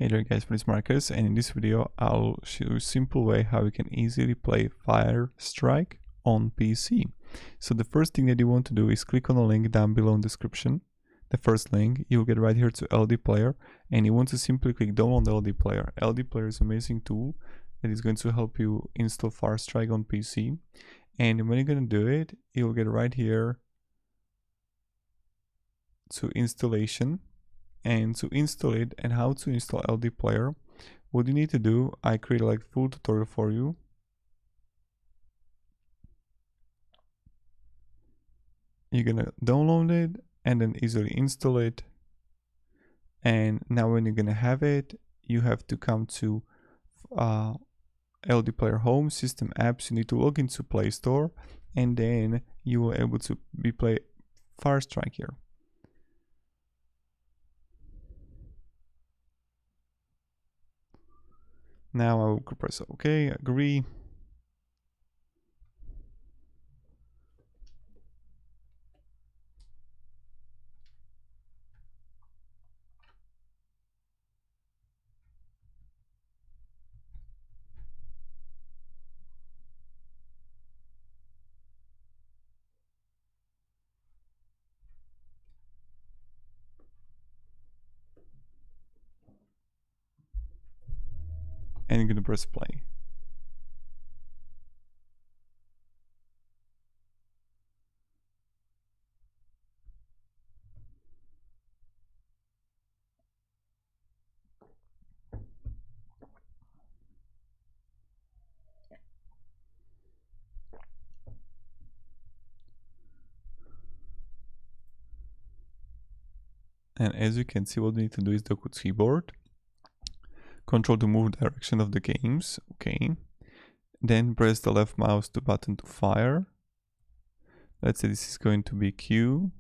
Hey there guys, it's Marcus, and in this video I'll show you a simple way how you can easily play Fire Strike on PC. So the first thing that you want to do is click on the link down below in the description. The first link, you'll get right here to Ldplayer, and you want to simply click download Ldplayer. Ldplayer is an amazing tool that is going to help you install Fire Strike on PC. And when you're going to do it, you'll get right here to installation. And to install it and how to install Ldplayer, what you need to do, I created like full tutorial for you. You're gonna download it and then easily install it. And now when you're gonna have it, you have to come to Ldplayer home, system apps. You need to log into Play Store, and then you will able to play Fire Strike here. Now I will press OK, agree. And you're gonna press play. And as you can see, what we need to do is the keyboard. Control to move direction of the games. Okay. Then press the left mouse button to fire. Let's say this is going to be Q.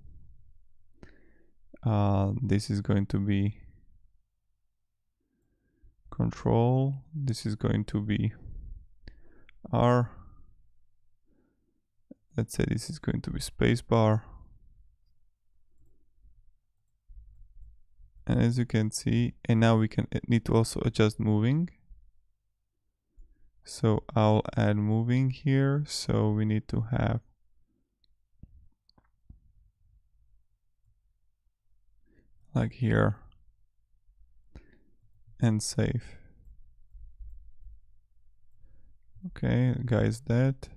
This is going to be Control. This is going to be R. Let's say this is going to be spacebar. And as you can see, and now we need to also adjust moving. So I'll add moving here. So we need to have like here and save. Okay, guys, that.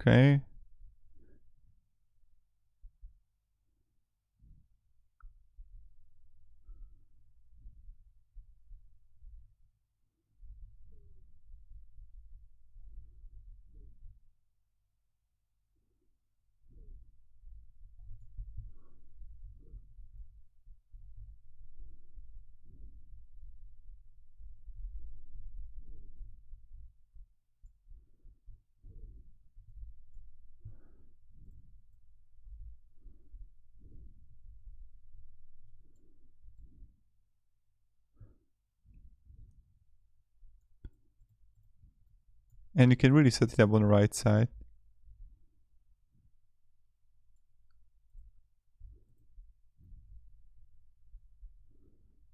Okay. And you can really set it up on the right side.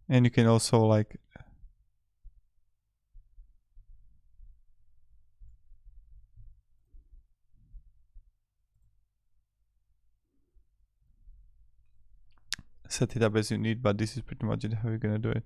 And you can also like set it up as you need, but this is pretty much it, how you're gonna do it.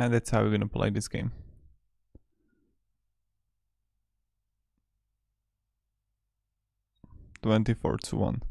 And that's how we're gonna play this game. $24-1.